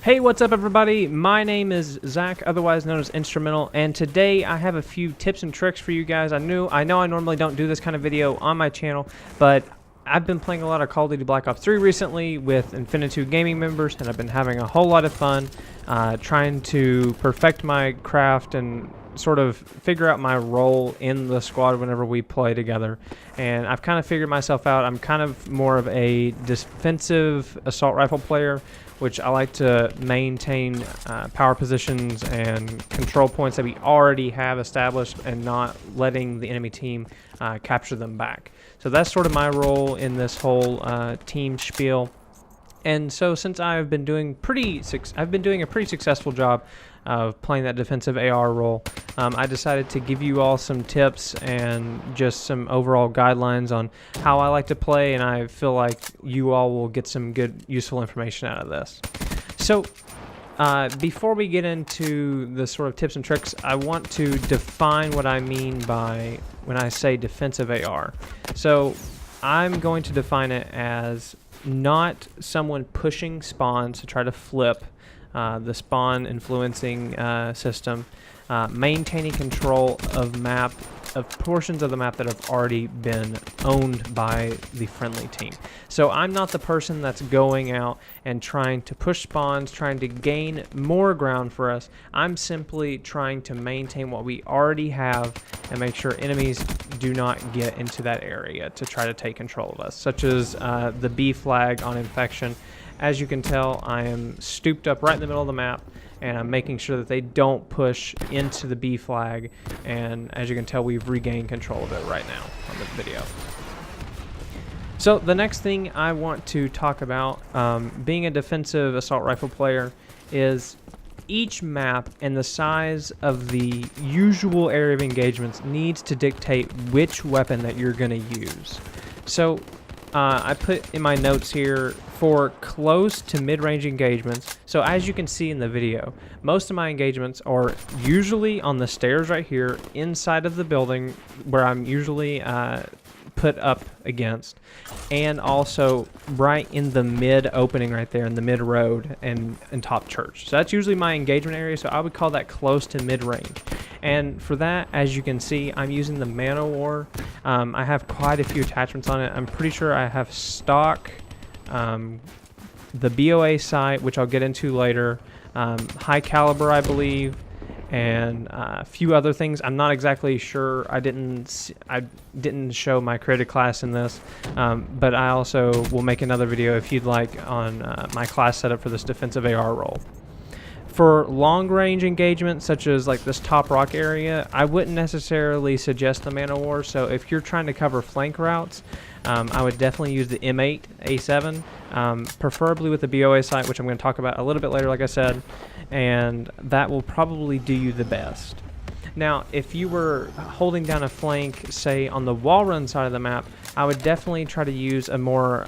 Hey, what's up everybody? My name is Zach, otherwise known as Instrumental, and today I have a few tips and tricks for you guys. I know I normally don't do this kind of video on my channel, but I've been playing a lot of Call of Duty Black Ops 3 recently with Infinitude Gaming members, and I've been having a whole lot of fun trying to perfect my craft and sort of figure out my role in the squad whenever we play together. And I've kind of figured myself out. I'm kind of more of a defensive assault rifle player, which I like to maintain power positions and control points that we already have established and not letting the enemy team capture them back. So that's sort of my role in this whole team spiel. And so since I've been doing a pretty successful job of playing that defensive AR role, I decided to give you all some tips and just some overall guidelines on how I like to play, and I feel like you all will get some good, useful information out of this. So before we get into the sort of tips and tricks, I want to define what I mean by when I say defensive AR. So I'm going to define it as not someone pushing spawns to try to flip the spawn influencing system, maintaining control of portions of the map that have already been owned by the friendly team. So I'm not the person that's going out and trying to push spawns, trying to gain more ground for us. I'm simply trying to maintain what we already have and make sure enemies do not get into that area to try to take control of us, such as the B flag on Infection. As you can tell, I am stooped up right in the middle of the map, and I'm making sure that they don't push into the B flag, and as you can tell, we've regained control of it right now on the video. So the next thing I want to talk about, being a defensive assault rifle player, is each map and the size of the usual area of engagements needs to dictate which weapon that you're going to use. So I put in my notes here for close to mid-range engagements. So as you can see in the video, most of my engagements are usually on the stairs right here inside of the building where I'm usually put up against, and also right in the mid opening right there in the mid road and top church. So that's usually my engagement area, so I would call that close to mid-range. And for that, as you can see, I'm using the Man-O-War. I have quite a few attachments on it. I'm pretty sure I have stock, the BOA sight, which I'll get into later, high caliber, I believe, and a few other things. I'm not exactly sure. I didn't show my creative class in this, but I also will make another video if you'd like on my class setup for this defensive AR role. For long-range engagements, such as like this top rock area, I wouldn't necessarily suggest the Man-O-War. So if you're trying to cover flank routes, I would definitely use the M8 A7, preferably with the BOA sight, which I'm going to talk about a little bit later, like I said, and that will probably do you the best. Now, if you were holding down a flank, say on the wall run side of the map, I would definitely try to use a more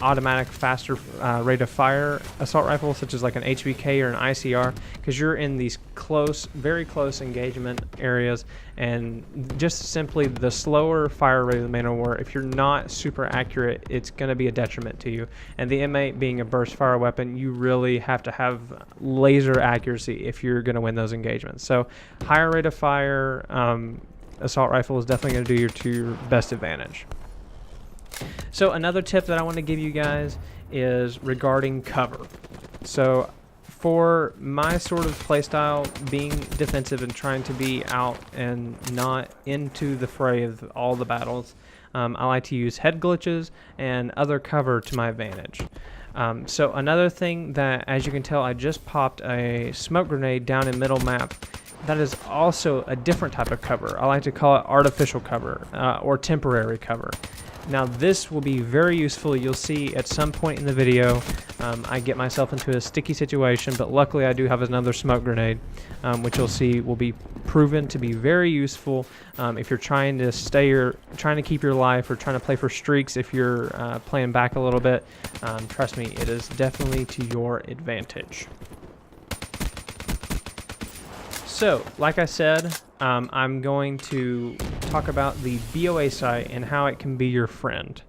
automatic, faster rate of fire assault rifle, such as like an HVK or an ICR, because you're in these close, very close engagement areas, and just simply the slower fire rate of the Man-O-War, if you're not super accurate, it's going to be a detriment to you. And the M8 being a burst fire weapon, you really have to have laser accuracy if you're going to win those engagements. So higher rate of fire assault rifle is definitely going to do you to your best advantage. So another tip that I want to give you guys is regarding cover. So for my sort of playstyle, being defensive and trying to be out and not into the fray of all the battles, I like to use head glitches and other cover to my advantage. So another thing that, as you can tell, I just popped a smoke grenade down in middle map. That is also a different type of cover. I like to call it artificial cover or temporary cover. Now this will be very useful. You'll see at some point in the video I get myself into a sticky situation, but luckily I do have another smoke grenade, which you'll see will be proven to be very useful if you're trying to keep your life or trying to play for streaks. If you're playing back a little bit, trust me, it is definitely to your advantage. So, like I said, I'm going to talk about the BOA sight and how it can be your friend.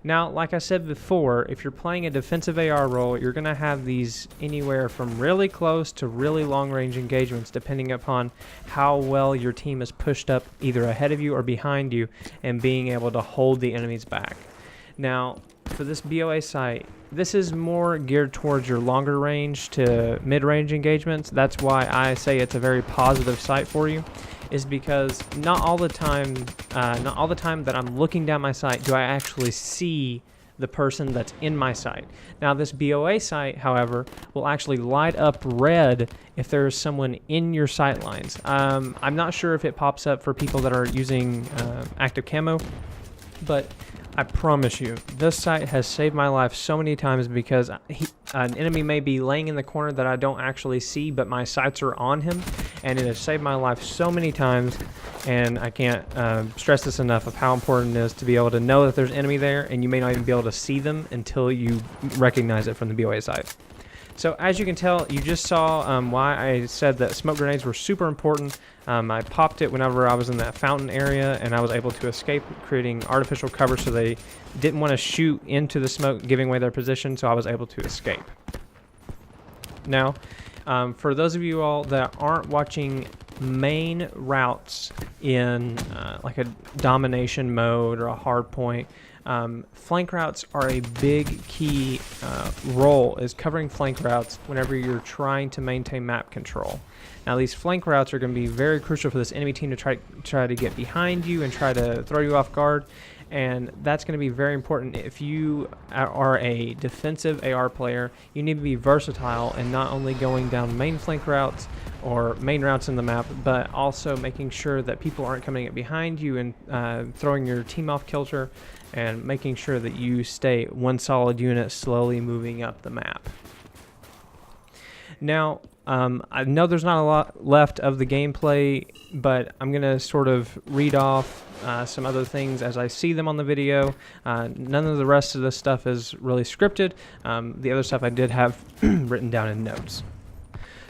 Now, like I said before, if you're playing a defensive AR role, you're going to have these anywhere from really close to really long-range engagements, depending upon how well your team is pushed up either ahead of you or behind you and being able to hold the enemies back. Now, for this BOA site, this is more geared towards your longer range to mid-range engagements. That's why I say it's a very positive site for you, is because not all the time that I'm looking down my sight do I actually see the person that's in my sight. Now, this BOA site, however, will actually light up red if there's someone in your sight lines. I'm not sure if it pops up for people that are using active camo, but I promise you, this site has saved my life so many times because an enemy may be laying in the corner that I don't actually see, but my sights are on him, and it has saved my life so many times, and I can't stress this enough of how important it is to be able to know that there's an enemy there, and you may not even be able to see them until you recognize it from the BOA site. So as you can tell, you just saw why I said that smoke grenades were super important. I popped it whenever I was in that fountain area, and I was able to escape, creating artificial cover so they didn't want to shoot into the smoke, giving away their position, so I was able to escape. Now, for those of you all that aren't watching main routes in like a domination mode or a hard point, flank routes are a big key role, is covering flank routes whenever you're trying to maintain map control. Now, these flank routes are going to be very crucial for this enemy team to try to get behind you and try to throw you off guard, and that's going to be very important. If you are a defensive AR player, you need to be versatile and not only going down main flank routes or main routes in the map, but also making sure that people aren't coming up behind you and throwing your team off kilter, and making sure that you stay one solid unit slowly moving up the map. Now, I know there's not a lot left of the gameplay, but I'm going to sort of read off some other things as I see them on the video. None of the rest of this stuff is really scripted. The other stuff I did have written down in notes.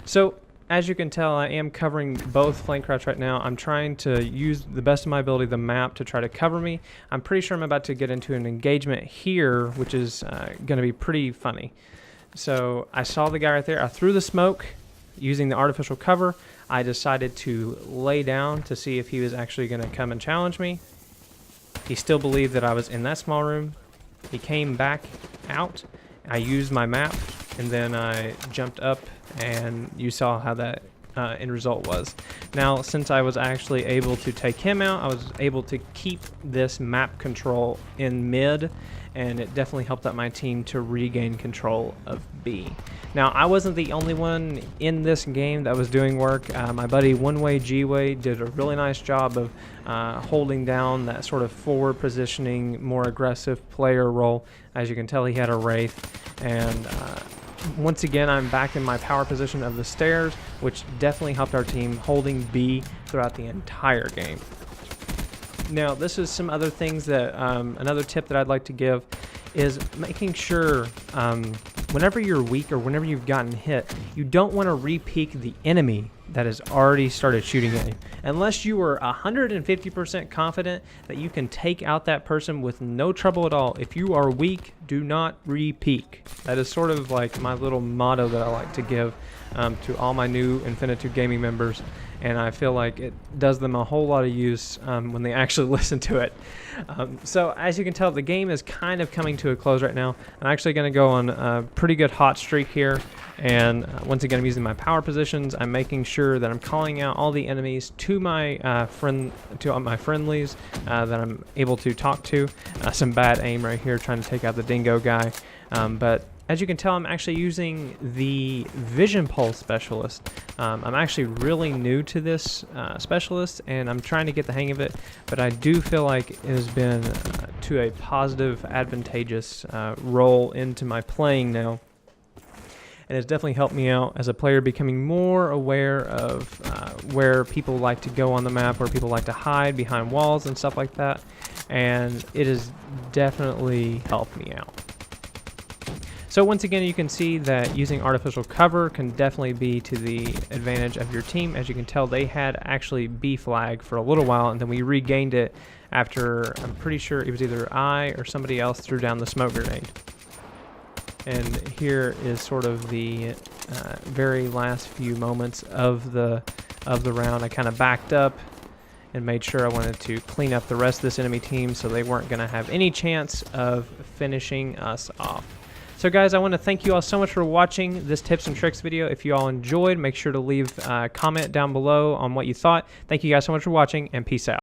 So, as you can tell, I am covering both flank routes right now. I'm trying to use the best of my ability the map to try to cover me. I'm pretty sure I'm about to get into an engagement here, which is going to be pretty funny. So I saw the guy right there. I threw the smoke using the artificial cover. I decided to lay down to see if he was actually going to come and challenge me. He still believed that I was in that small room. He came back out. I used my map, and then I jumped up, and you saw how that end result was. Now, since I was actually able to take him out, I was able to keep this map control in mid, and it definitely helped out my team to regain control of B. Now, I wasn't the only one in this game that was doing work. My buddy One Way G-Way did a really nice job of holding down that sort of forward positioning, more aggressive player role. As you can tell, he had a Wraith, and once again, I'm back in my power position of the stairs, which definitely helped our team holding B throughout the entire game. Now, this is some other things that, another tip that I'd like to give is making sure whenever you're weak or whenever you've gotten hit, you don't want to re-peek the enemy that has already started shooting at you. Unless you are 150% confident that you can take out that person with no trouble at all. If you are weak, do not re-peek. That is sort of like my little motto that I like to give to all my new Infinitude Gaming members, and I feel like it does them a whole lot of use when they actually listen to it. So as you can tell, the game is kind of coming to a close right now. I'm actually going to go on a pretty good hot streak here, and once again, I'm using my power positions. I'm making sure that I'm calling out all the enemies to my friendlies that I'm able to talk to. Some bad aim right here, trying to take out the dingo guy, but as you can tell, I'm actually using the Vision Pulse Specialist. I'm actually really new to this specialist, and I'm trying to get the hang of it, but I do feel like it has been to a positive, advantageous role into my playing now. And it's definitely helped me out as a player, becoming more aware of where people like to go on the map, where people like to hide behind walls and stuff like that, and it has definitely helped me out. So once again, you can see that using artificial cover can definitely be to the advantage of your team. As you can tell, they had actually B flag for a little while, and then we regained it after, I'm pretty sure it was either I or somebody else threw down the smoke grenade. And here is sort of the very last few moments of the round. I kind of backed up and made sure I wanted to clean up the rest of this enemy team so they weren't going to have any chance of finishing us off. So guys, I want to thank you all so much for watching this tips and tricks video. If you all enjoyed, make sure to leave a comment down below on what you thought. Thank you guys so much for watching, and peace out.